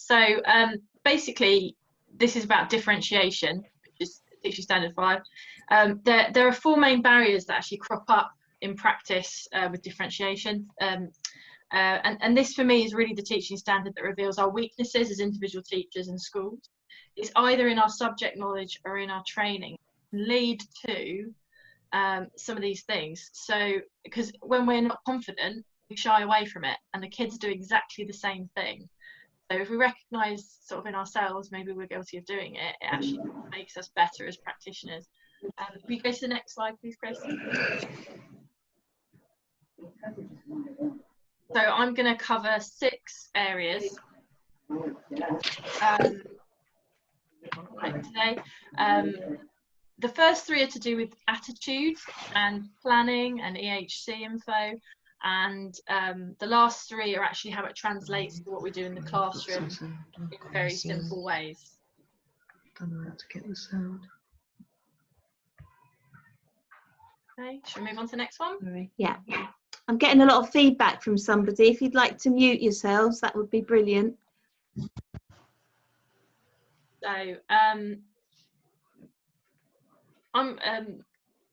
So basically, this is about differentiation, which is teaching standard 5. There are 4 main barriers that actually crop up in practice with differentiation. And this for me is really the teaching standard that reveals our weaknesses as individual teachers in schools. It's either in our subject knowledge or in our training, lead to some of these things. So because when we're not confident, we shy away from it, and the kids do exactly the same thing. So if we recognise sort of in ourselves maybe we're guilty of doing it, it actually makes us better as practitioners. Can we go to the next slide, please, Grace? So I'm going to cover 6 areas today. The first 3 are to do with attitude and planning and EHC info, and the last 3 are actually how it translates to what we do in the classroom in very simple ways. Don't know how to get the sound. Okay, should we move on to the next one? Yeah. I'm getting a lot of feedback from somebody. If you'd like to mute yourselves, that would be brilliant. So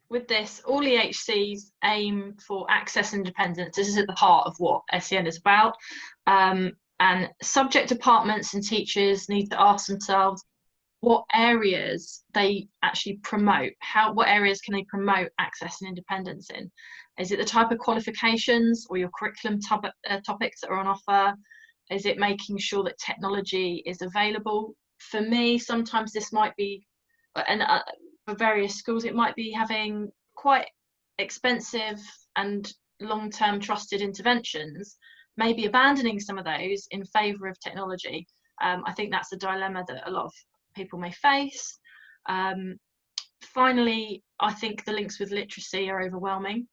with this, all EHCs aim for access and independence. This is at the heart of what SEN is about. And subject departments and teachers need to ask themselves what areas they actually promote. What areas can they promote access and independence in? Is it the type of qualifications or your curriculum topics that are on offer? Is it making sure that technology is available? For me, sometimes this might be, and for various schools, it might be having quite expensive and long-term trusted interventions, maybe abandoning some of those in favour of technology. I think that's a dilemma that a lot of people may face. Finally, I think the links with literacy are overwhelming.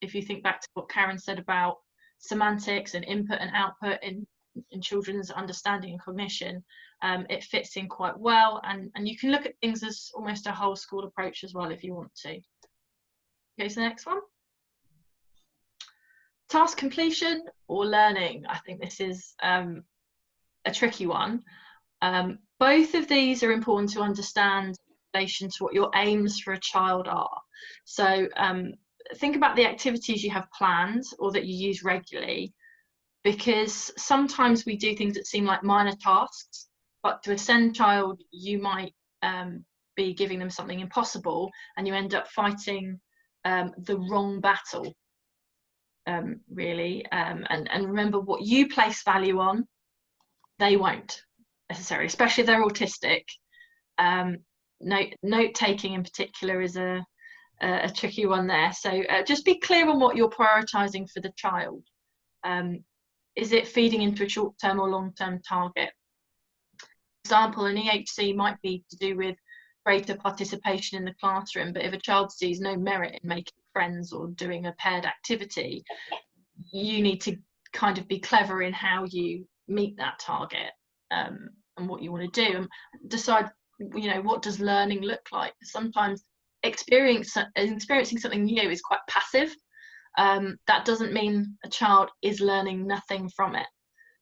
If you think back to what Karen said about semantics and input and output in children's understanding and cognition, it fits in quite well, and you can look at things as almost a whole school approach as well if you want to. Go to the next one. Task completion or learning. I think this is a tricky one. Both of these are important to understand in relation to what your aims for a child are. So think about the activities you have planned or that you use regularly, because sometimes we do things that seem like minor tasks, but to a SEN child you might be giving them something impossible, and you end up fighting the wrong battle, really. And remember, what you place value on, they won't necessarily, especially if they're autistic. Note taking in particular is a tricky one there. So just be clear on what you're prioritising for the child. Is it feeding into a short-term or long-term target? For example, an EHC might be to do with greater participation in the classroom, but if a child sees no merit in making friends or doing a paired activity, you need to kind of be clever in how you meet that target, and what you want to do, and decide, what does learning look like? Sometimes experiencing something new is quite passive. That doesn't mean a child is learning nothing from it.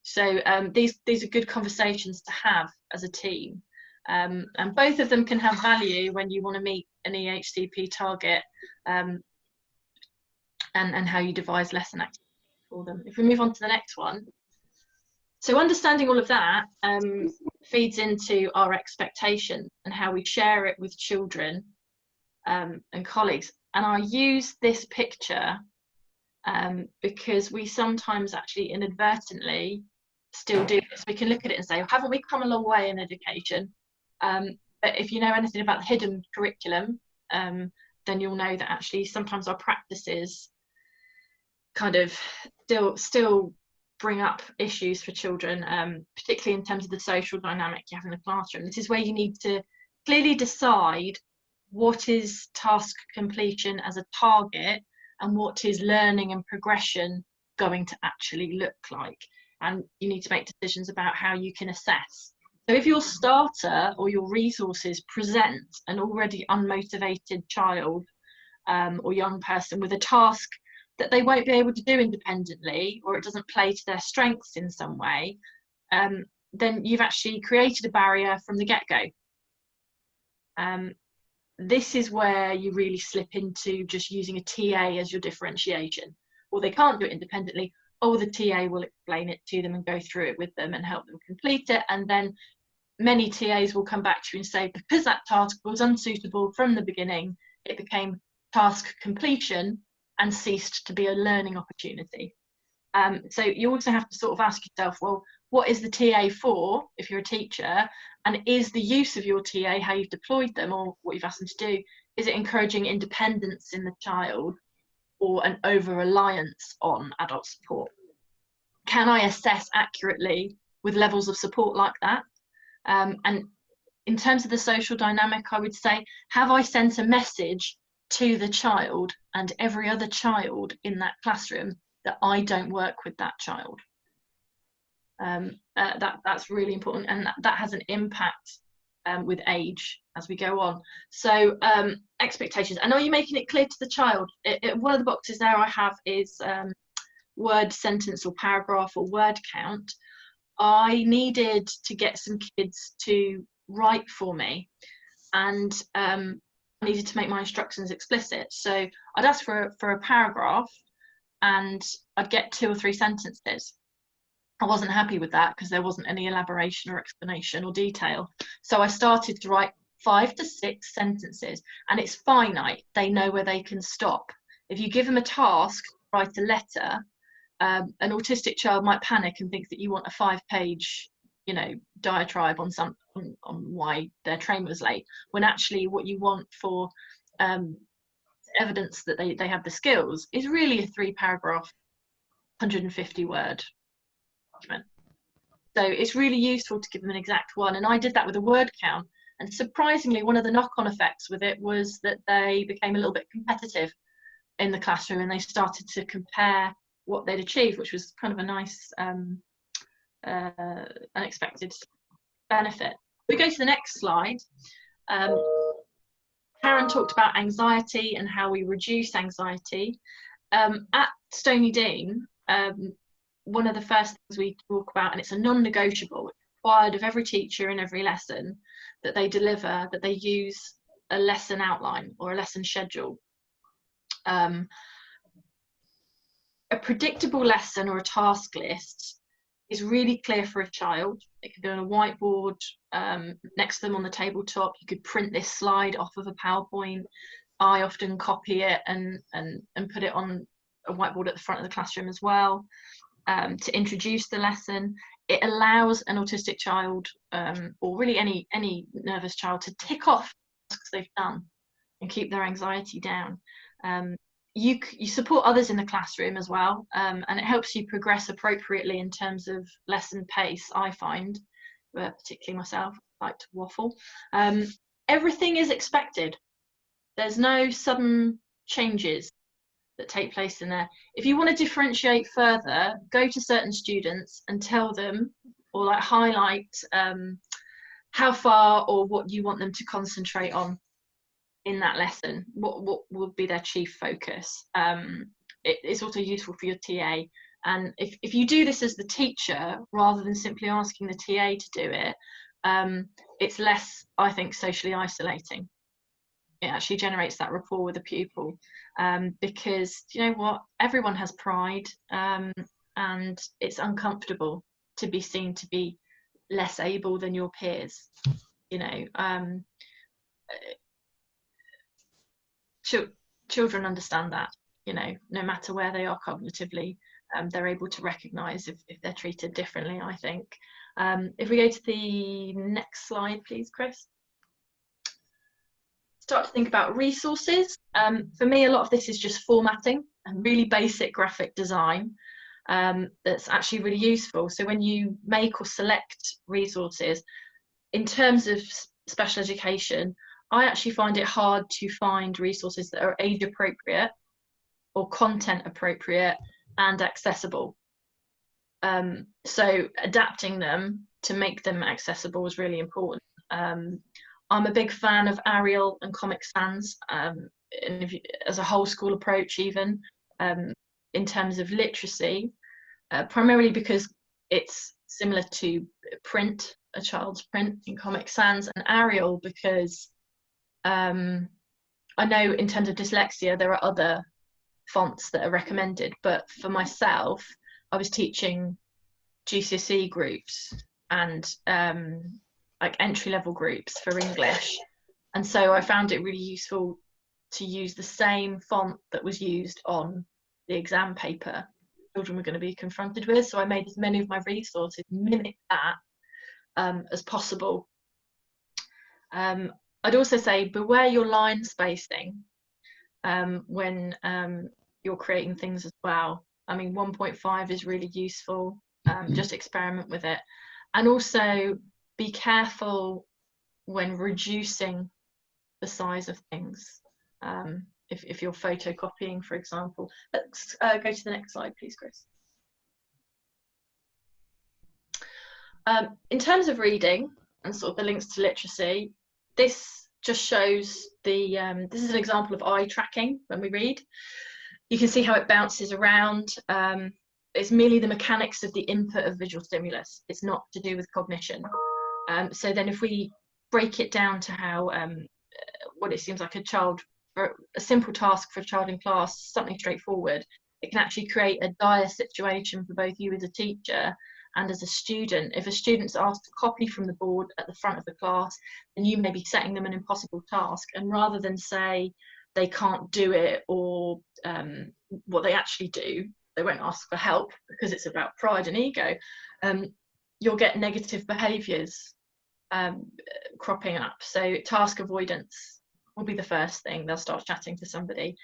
So these are good conversations to have as a team, and both of them can have value when you want to meet an EHCP target, and how you devise lesson activities for them. If we move on to the next one. So understanding all of that feeds into our expectation and how we share it with children and colleagues. And I use this picture because we sometimes actually inadvertently still do this. We can look at it and say, haven't we come a long way in education? But if you know anything about the hidden curriculum, then you'll know that actually sometimes our practices kind of still bring up issues for children, particularly in terms of the social dynamic you have in the classroom. This is where you need to clearly decide what is task completion as a target and what is learning and progression going to actually look like. And you need to make decisions about how you can assess. So if your starter or your resources present an already unmotivated child or young person with a task that they won't be able to do independently, or it doesn't play to their strengths in some way, then you've actually created a barrier from the get-go. This is where you really slip into just using a TA as your differentiation. Or they can't do it independently. Oh, the TA will explain it to them and go through it with them and help them complete it. And then many TAs will come back to you and say, because that task was unsuitable from the beginning, it became task completion and ceased to be a learning opportunity. So you also have to sort of ask yourself, well, what is the TA for if you're a teacher? And is the use of your TA, how you've deployed them or what you've asked them to do, is it encouraging independence in the child or an over-reliance on adult support? Can I assess accurately with levels of support like that? And in terms of the social dynamic, I would say, have I sent a message to the child and every other child in that classroom that I don't work with that child? That's really important, and that has an impact with age as we go on. So expectations, and are you making it clear to the child? One of the boxes there I have is word, sentence or paragraph or word count. I needed to get some kids to write for me, and I needed to make my instructions explicit. So I'd ask for a paragraph and I'd get 2 or 3 sentences. I wasn't happy with that because there wasn't any elaboration or explanation or detail. So I started to write 5 to 6 sentences, and it's finite. They know where they can stop. If you give them a task, write a letter, an autistic child might panic and think that you want a 5-page, diatribe on why their train was late, when actually what you want for evidence that they have the skills is really a 3-paragraph, 150-word document. So it's really useful to give them an exact one, and I did that with a word count, and surprisingly one of the knock-on effects with it was that they became a little bit competitive in the classroom and they started to compare what they'd achieved, which was kind of a nice unexpected benefit. We go to the next slide. Karen talked about anxiety and how we reduce anxiety. At Stony Dean, one of the first things we talk about, and it's a non-negotiable, required of every teacher in every lesson that they deliver, that they use a lesson outline or a lesson schedule. A predictable lesson or a task list is really clear for a child. It could be on a whiteboard next to them on the tabletop. You could print this slide off of a PowerPoint. I often copy it and put it on a whiteboard at the front of the classroom as well, to introduce the lesson. It allows an autistic child, or really any nervous child, to tick off tasks they've done and keep their anxiety down. You support others in the classroom as well, and it helps you progress appropriately in terms of lesson pace, I find, particularly myself, I like to waffle. Everything is expected. There's no sudden changes that take place in there. If you want to differentiate further, go to certain students and tell them, or like highlight how far or what you want them to concentrate on in that lesson, what would be their chief focus. It's also useful for your TA, and if you do this as the teacher rather than simply asking the TA to do it, it's less, I think, socially isolating. It actually generates that rapport with the pupil, because you know what, everyone has pride, and it's uncomfortable to be seen to be less able than your peers. Children understand that, no matter where they are cognitively, they're able to recognise if they're treated differently, I think. If we go to the next slide, please, Chris. Start to think about resources. For me, a lot of this is just formatting and really basic graphic design that's actually really useful. So when you make or select resources, in terms of special education, I actually find it hard to find resources that are age appropriate or content appropriate and accessible. So adapting them to make them accessible is really important. I'm a big fan of Arial and Comic Sans, and as a whole school approach even, in terms of literacy, primarily because it's similar to print, a child's print in Comic Sans, and Arial, because I know in terms of dyslexia there are other fonts that are recommended, but for myself, I was teaching GCSE groups and like entry-level groups for English, and so I found it really useful to use the same font that was used on the exam paper children were going to be confronted with. So I made as many of my resources mimic that as possible. I'd also say beware your line spacing when you're creating things as well. I mean, 1.5 is really useful. Just experiment with it, and also be careful when reducing the size of things. If you're photocopying, for example. Let's go to the next slide, please, Chris. In terms of reading and sort of the links to literacy, this just shows the, this is an example of eye tracking when we read. You can see how it bounces around. It's merely the mechanics of the input of visual stimulus. It's not to do with cognition. So then if we break it down to how, what it seems like a simple task for a child in class, something straightforward, it can actually create a dire situation for both you as a teacher and as a student. If a student's asked to copy from the board at the front of the class, then you may be setting them an impossible task, and rather than say they can't do it or what they actually do, they won't ask for help because it's about pride and ego, you'll get negative behaviours cropping up. So task avoidance will be the first thing. They'll start chatting to somebody.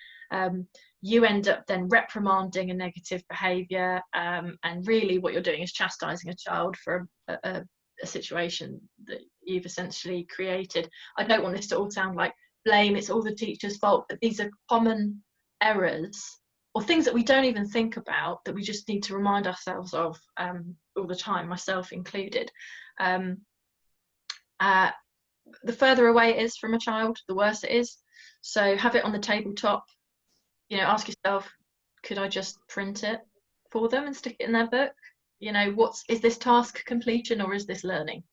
You end up then reprimanding a negative behaviour, and really what you're doing is chastising a child for a situation that you've essentially created. I don't want this to all sound like blame, it's all the teacher's fault, but these are common errors or things that we don't even think about that we just need to remind ourselves of all the time, myself included. The further away it is from a child, the worse it is. So have it on the tabletop. You know, ask yourself, could I just print it for them and stick it in their book? You know, is this task completion or is this learning?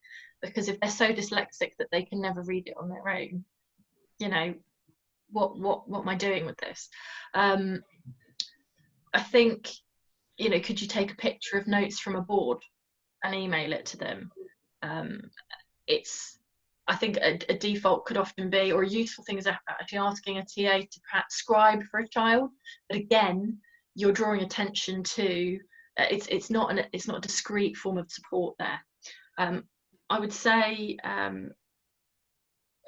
Because if they're so dyslexic that they can never read it on their own, you know, what am I doing with this? I think, you know, could you take a picture of notes from a board and email it to them? I think a default could often be, or a useful thing is actually asking a TA to perhaps scribe for a child. But again, you're drawing attention to it's not a discrete form of support there. I would say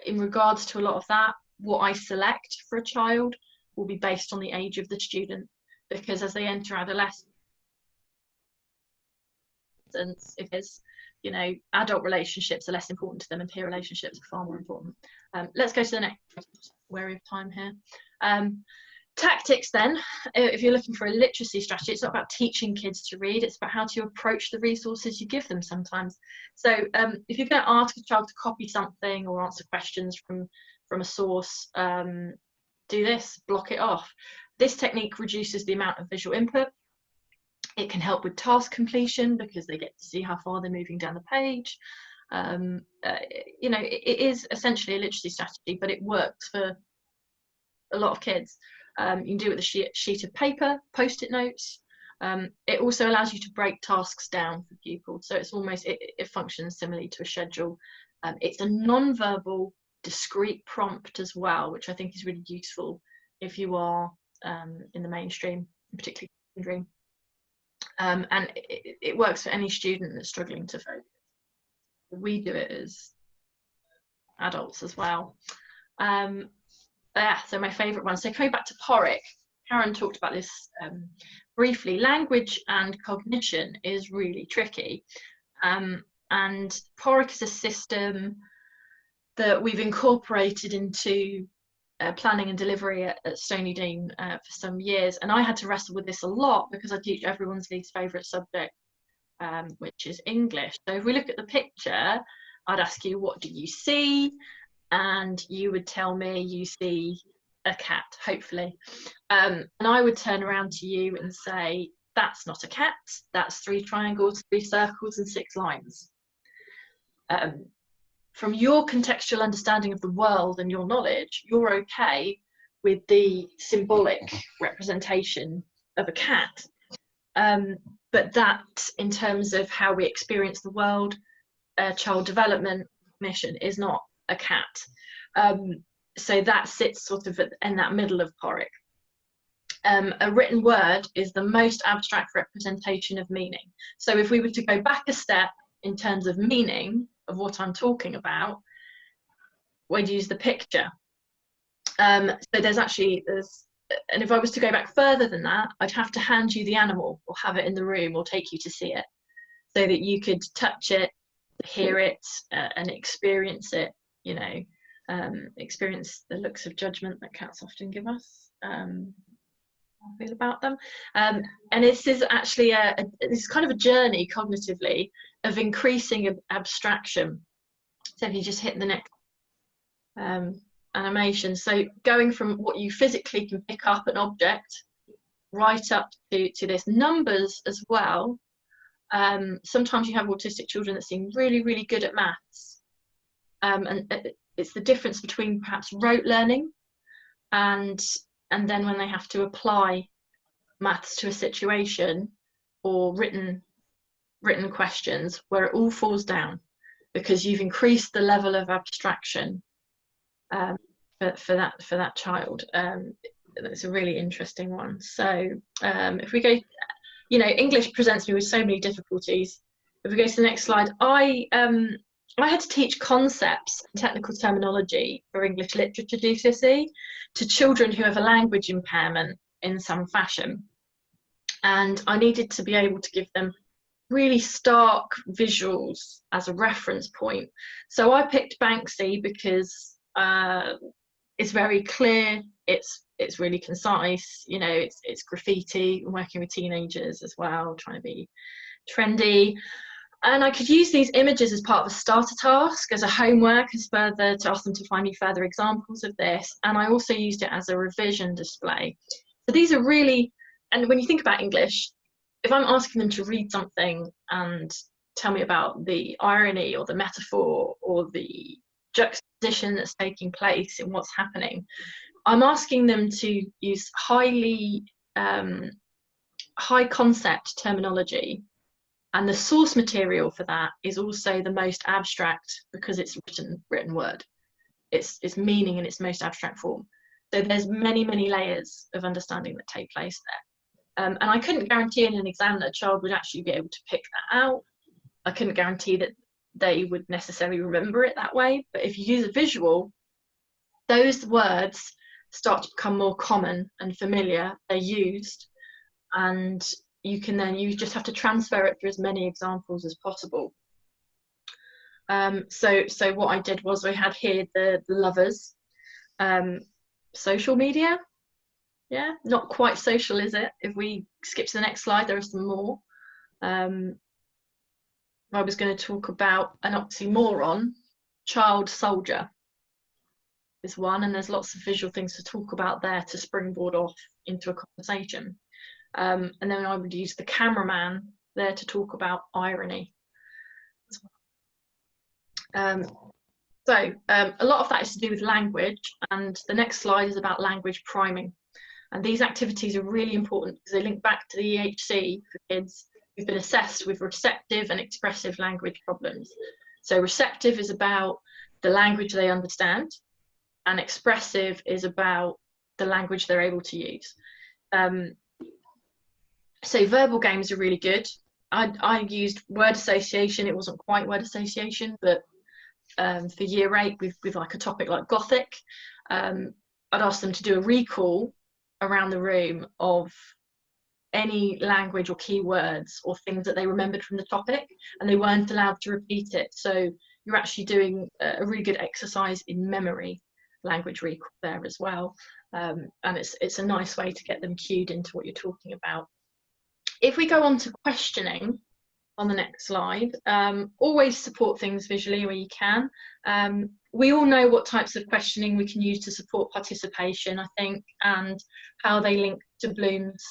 in regards to a lot of that, what I select for a child will be based on the age of the student, because as they enter adolescence, if there's, you know, adult relationships are less important to them and peer relationships are far more important. Let's go to the next, wary of time here. Tactics then, if you're looking for a literacy strategy, it's not about teaching kids to read, it's about how to approach the resources you give them sometimes. So if you're going to ask a child to copy something or answer questions from a source, do this, block it off. This technique reduces the amount of visual input. It can help with task completion because they get to see how far they're moving down the page. You know, it is essentially a literacy strategy, but it works for a lot of kids. You can do it with a sheet of paper, post-it notes. It also allows you to break tasks down for pupils. So it's almost, it functions similarly to a schedule. It's a non-verbal, discrete prompt as well, which I think is really useful if you are in the mainstream, particularly secondary. And it works for any student that's struggling to focus. We do it as adults as well. Yeah, so my favourite one. So coming back to PORIC, Karen talked about this briefly. Language and cognition is really tricky. And PORIC is a system that we've incorporated into planning and delivery at Stony Dean for some years, and I had to wrestle with this a lot because I teach everyone's least favourite subject, which is English. So if we look at the picture, I'd ask you, what do you see? And you would tell me you see a cat, hopefully. And I would turn around to you and say, that's not a cat, that's 3 triangles, 3 circles and 6 lines. From your contextual understanding of the world and your knowledge, you're okay with the symbolic representation of a cat. But that, in terms of how we experience the world, child development, cognition, is not a cat. So that sits sort of in that middle of PORIC. A written word is the most abstract representation of meaning. So if we were to go back a step in terms of meaning of what I'm talking about, we'd use the picture. So there's, and if I was to go back further than that, I'd have to hand you the animal or have it in the room or take you to see it so that you could touch it, hear it, and experience it, you know, experience the looks of judgment that cats often give us. I feel about them. And this is actually this kind of a journey cognitively of increasing abstraction. So if you just hit the next animation, so going from what you physically can pick up an object right up to this numbers as well. Sometimes you have autistic children that seem really, really good at maths, and it's the difference between perhaps rote learning and then when they have to apply maths to a situation, or written questions, where it all falls down because you've increased the level of abstraction for that child. That's a really interesting one. So if we go, you know, English presents me with so many difficulties. If we go to the next slide, I had to teach concepts and technical terminology for English literature GCSE to children who have a language impairment in some fashion. And I needed to be able to give them really stark visuals as a reference point. So I picked Banksy because it's very clear, it's really concise, you know, it's graffiti. I'm working with teenagers as well, trying to be trendy. And I could use these images as part of a starter task, as a homework, as further to ask them to find me further examples of this. And I also used it as a revision display. So these are really, and when you think about English, if I'm asking them to read something and tell me about the irony or the metaphor or the juxtaposition that's taking place in what's happening, I'm asking them to use high concept terminology. And the source material for that is also the most abstract because it's written word. It's meaning in its most abstract form. So there's many, many layers of understanding that take place there. And I couldn't guarantee in an exam that a child would actually be able to pick that out. I couldn't guarantee that they would necessarily remember it that way. But if you use a visual, those words start to become more common and familiar. They're used, and you just have to transfer it through as many examples as possible. So what I did was, we had here the lovers, social media. Yeah, not quite social, is it? If we skip to the next slide, there are some more. I was going to talk about an oxymoron, child soldier is one, and there's lots of visual things to talk about there to springboard off into a conversation. And then I would use the cameraman there to talk about irony. So a lot of that is to do with language, and the next slide is about language priming. And these activities are really important because they link back to the EHC for kids who've been assessed with receptive and expressive language problems. So receptive is about the language they understand, and expressive is about the language they're able to use. So verbal games are really good. I used word association. It wasn't quite word association, but for year 8 with like a topic like Gothic, I'd ask them to do a recall around the room of any language or keywords or things that they remembered from the topic, and they weren't allowed to repeat it. So you're actually doing a really good exercise in memory language recall there as well, and it's a nice way to get them cued into what you're talking about. If we go on to questioning on the next slide, always support things visually where you can. We all know what types of questioning we can use to support participation, I think, and how they link to Bloom's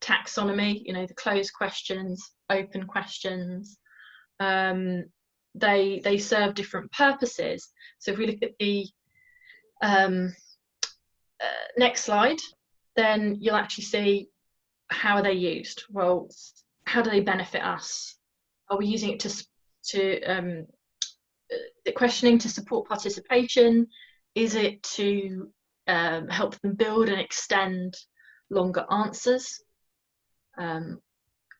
taxonomy, you know, the closed questions, open questions. They serve different purposes. So if we look at the next slide, then you'll actually see how are they used. Well, how do they benefit us? Are we using it to the questioning to support participation? Is it to help them build and extend longer answers?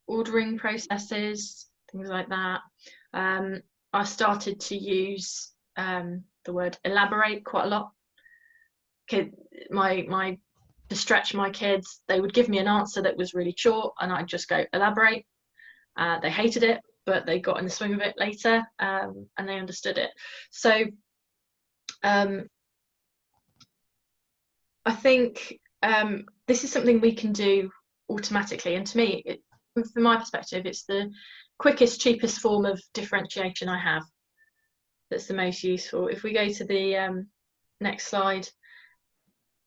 Ordering processes, things like that. I started to use the word elaborate quite a lot. To stretch my kids, they would give me an answer that was really short and I'd just go elaborate. They hated it, but they got in the swing of it later, and they understood it. So I think this is something we can do automatically, and to me, from my perspective, it's the quickest, cheapest form of differentiation I have that's the most useful. If we go to the next slide,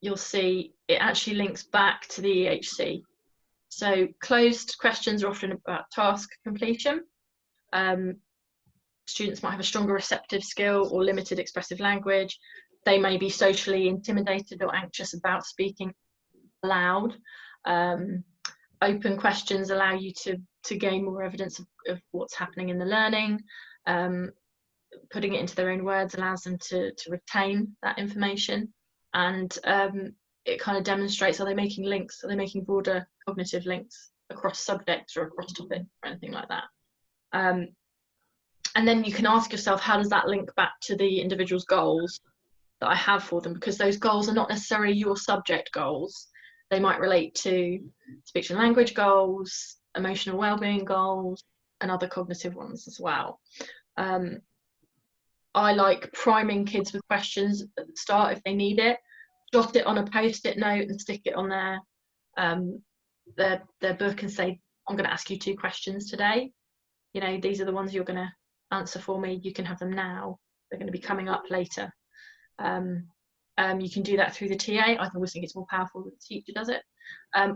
you'll see it actually links back to the EHC. So closed questions are often about task completion. Students might have a stronger receptive skill or limited expressive language. They may be socially intimidated or anxious about speaking aloud. Open questions allow you to gain more evidence of what's happening in the learning. Putting it into their own words allows them to retain that information. And it kind of demonstrates, are they making links? Are they making broader cognitive links across subjects or across topics or anything like that? And then you can ask yourself, how does that link back to the individual's goals that I have for them? Because those goals are not necessarily your subject goals. They might relate to speech and language goals, emotional well-being goals, and other cognitive ones as well. I like priming kids with questions at the start if they need it. Jot it on a post-it note and stick it on their book and say, I'm going to ask you 2 questions today. You know, these are the ones you're going to answer for me. You can have them now. They're going to be coming up later. You can do that through the TA. I always think it's more powerful when the teacher does it.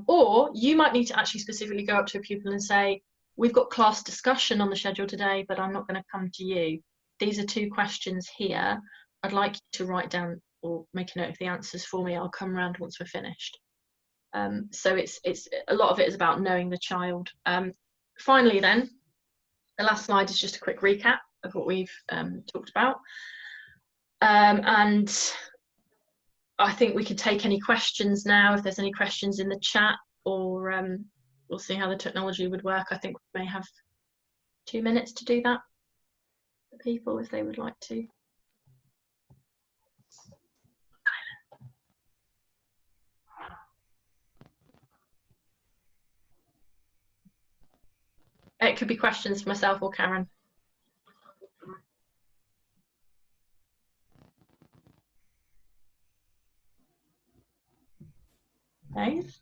Or you might need to actually specifically go up to a pupil and say, we've got class discussion on the schedule today, but I'm not going to come to you. These are 2 questions here. I'd like you to write down or make a note of the answers for me. I'll come around once we're finished. So it's a lot of it is about knowing the child. Finally then, the last slide is just a quick recap of what we've talked about. And I think we could take any questions now, if there's any questions in the chat, or we'll see how the technology would work. I think we may have 2 minutes to do that for people if they would like to. It could be questions for myself or Karen. Nice.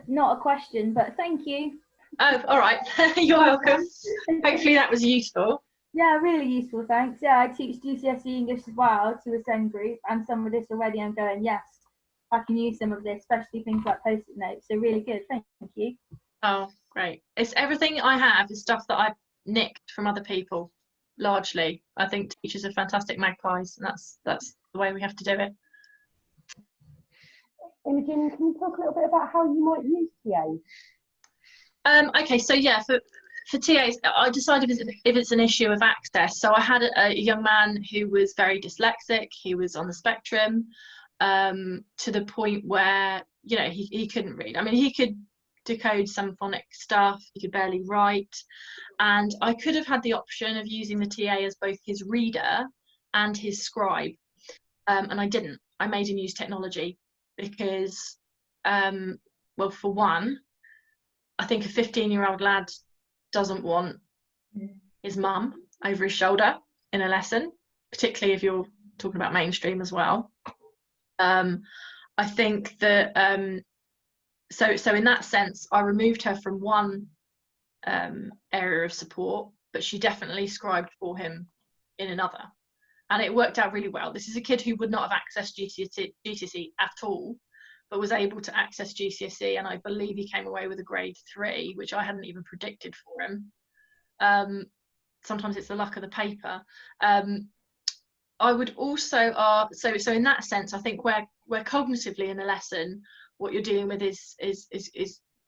Not a question, but thank you. Oh, all right. You're welcome. Hopefully that was useful. Yeah, really useful, thanks. Yeah, I teach GCSE English as well to a SEND group, and some of this already I'm going, yes, I can use some of this, especially things like post-it notes. So really good, thank you. Oh, great. It's everything I have is stuff that I've nicked from other people, largely. I think teachers are fantastic magpies, and that's the way we have to do it. Imogen, can you talk a little bit about how you might use TAs? Okay, so yeah, for TAs, I decided if it's an issue of access. So I had a young man who was very dyslexic. He was on the spectrum, to the point where, you know, he couldn't read. I mean, he could decode some phonic stuff, he could barely write, and I could have had the option of using the TA as both his reader and his scribe, and I didn't. I made him use technology because, well, for one, I think a 15-year-old lad doesn't want his mum over his shoulder in a lesson, particularly if you're talking about mainstream as well. I think that so in that sense, I removed her from one area of support, but she definitely scribed for him in another, and it worked out really well. This is a kid who would not have accessed GCSE at all but was able to access GCSE, and I believe he came away with a grade 3, which I hadn't even predicted for him. Sometimes it's the luck of the paper. I would also so in that sense, I think where cognitively in a lesson, what you're dealing with is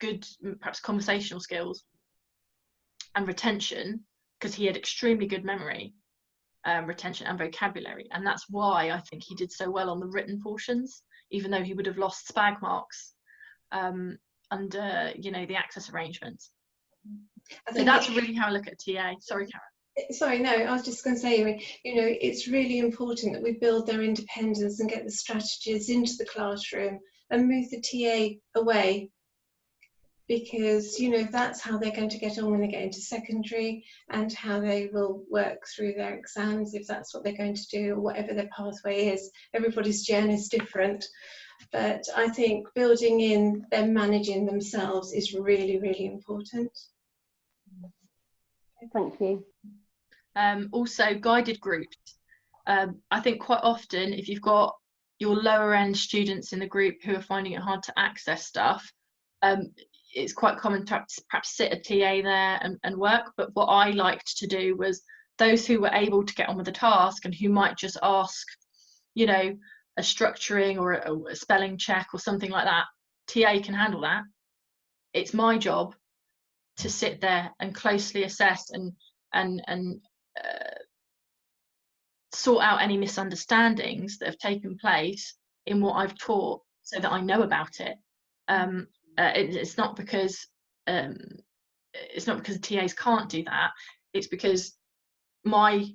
good, perhaps conversational skills and retention, because he had extremely good memory, retention and vocabulary, and that's why I think he did so well on the written portions, even though he would have lost SPAG marks under the access arrangements. So that's really how I look at TA. Sorry, Karen. Sorry, no, I was just going to say, it's really important that we build their independence and get the strategies into the classroom and move the TA away, because that's how they're going to get on when they get into secondary, and how they will work through their exams, if that's what they're going to do, or whatever their pathway is. Everybody's journey is different, but I think building in them managing themselves is really, really important. Thank you. Also, guided groups. I think quite often, if you've got your lower end students in the group who are finding it hard to access stuff, it's quite common to perhaps sit a TA there and work. But what I liked to do was those who were able to get on with the task and who might just ask, a structuring or a spelling check or something like that, TA can handle that. It's my job to sit there and closely assess and sort out any misunderstandings that have taken place in what I've taught, so that I know about it. It's not because TAs can't do that. It's because my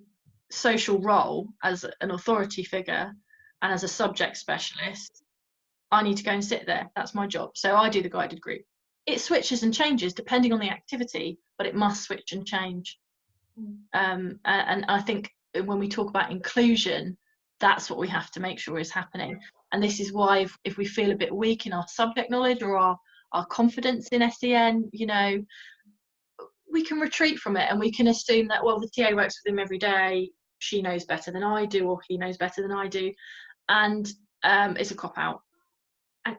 social role as an authority figure and as a subject specialist, I need to go and sit there. That's my job. So I do the guided group. It switches and changes depending on the activity, but it must switch and change. And I think when we talk about inclusion, that's what we have to make sure is happening. And this is why if we feel a bit weak in our subject knowledge or our confidence in SEN, we can retreat from it, and we can assume that, well, the TA works with him every day, she knows better than I do, or he knows better than I do, and it's a cop-out. And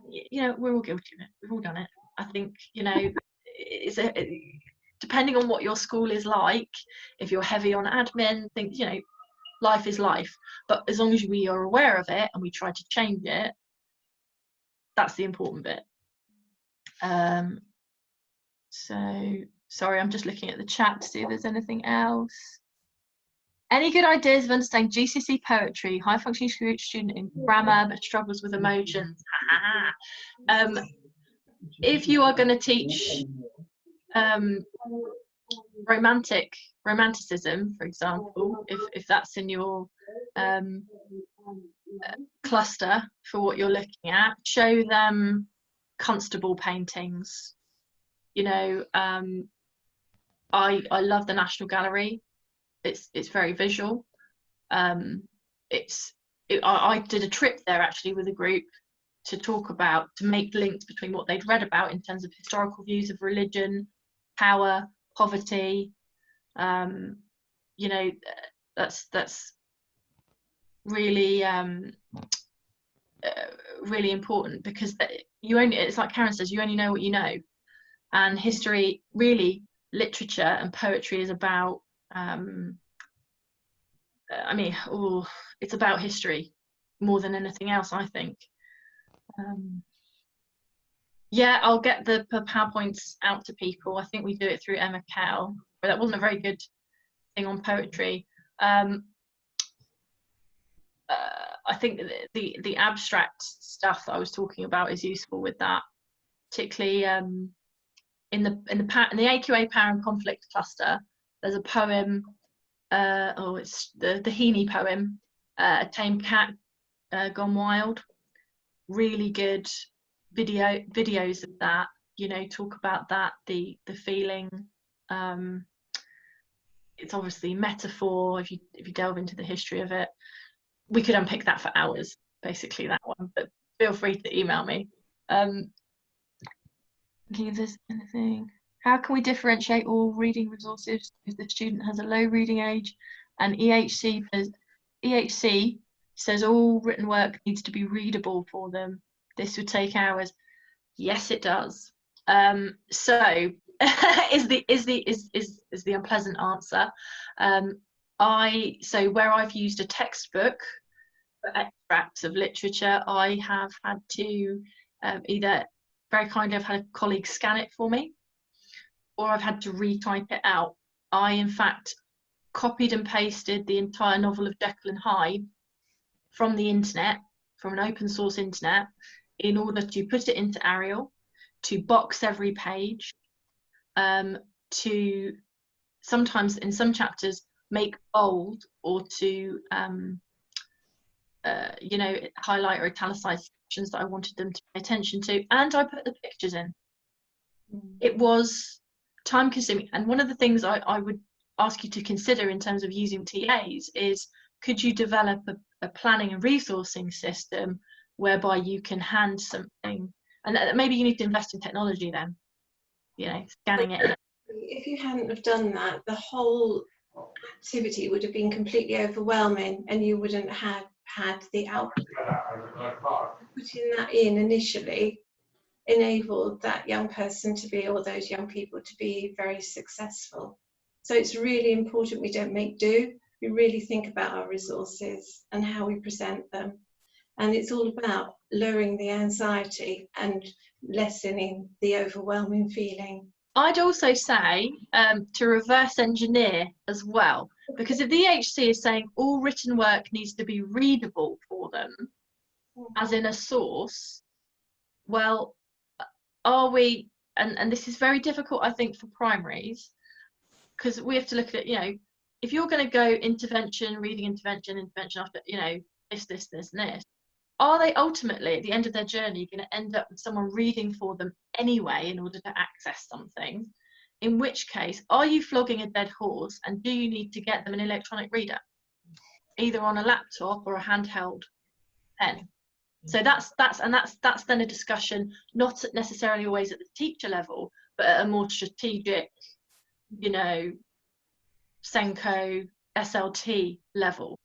we're all guilty of it. We've all done it. I think it's depending on what your school is like. If you're heavy on admin, think life is life. But as long as we are aware of it and we try to change it, that's the important bit. So sorry, I'm just looking at the chat to see if there's anything else. Any good ideas of understanding GCSE poetry? High functioning student in grammar but struggles with emotions. If you are going to teach romanticism, for example, if that's in your cluster for what you're looking at, show them Constable paintings. I love the National Gallery. It's very visual. I did a trip there actually with a group to make links between what they'd read about in terms of historical views of religion, power, poverty. That's really really important, because it's like Karen says, you only know what you know. And history, really, literature and poetry is about it's about history more than anything else, I think. I'll get the PowerPoints out to people. I think we do it through Emma Kell, but that wasn't a very good thing on poetry. I think the abstract stuff that I was talking about is useful with that, particularly in the AQA Power and Conflict cluster. There's a poem. It's the Heaney poem, A Tame Cat Gone Wild. Really good videos of that. Talk about that, the feeling. It's obviously metaphor. If you delve into the history of it, we could unpick that for hours, basically, that one. But feel free to email me. Thinking if there's anything. How can we differentiate all reading resources if the student has a low reading age? And EHC says all written work needs to be readable for them. This would take hours. Yes, it does. So is the unpleasant answer. So where I've used a textbook for extracts of literature, I have had to either very kindly I've had a colleague scan it for me, or I've had to retype it out. I in fact copied and pasted the entire novel of Jekyll and Hyde from the internet, from an open source internet, in order to put it into Arial, to box every page, to sometimes in some chapters make bold, or to you know, highlight or italicize sections that I wanted them to pay attention to, and I put the pictures in. It was time consuming, and one of the things I would ask you to consider in terms of using TAs is, could you develop a planning and resourcing system whereby you can hand something, and maybe you need to invest in technology then, you know, scanning it. If you hadn't have done that, the whole activity would have been completely overwhelming, and you wouldn't have had the output. Putting that in initially enabled that young person to be, or those young people to be, very successful. So it's really important we don't make do. We really think about our resources and how we present them. And it's all about lowering the anxiety and lessening the overwhelming feeling. I'd also say to reverse engineer as well, because if the EHC is saying all written work needs to be readable for them, as in a source, well, are we, and this is very difficult, I think, for primaries, because we have to look at it, you know, if you're going to go intervention, reading intervention, intervention after, you know, this, and this, are they ultimately, at the end of their journey, going to end up with someone reading for them anyway in order to access something? In which case, are you flogging a dead horse, and do you need to get them an electronic reader, either on a laptop or a handheld pen? So that's then a discussion, not necessarily always at the teacher level, but at a more strategic, you know, Senko, SLT level.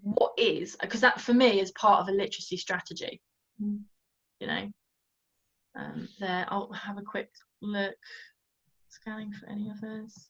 What is, because that for me is part of a literacy strategy, you know. There, I'll have a quick look, scanning for any others.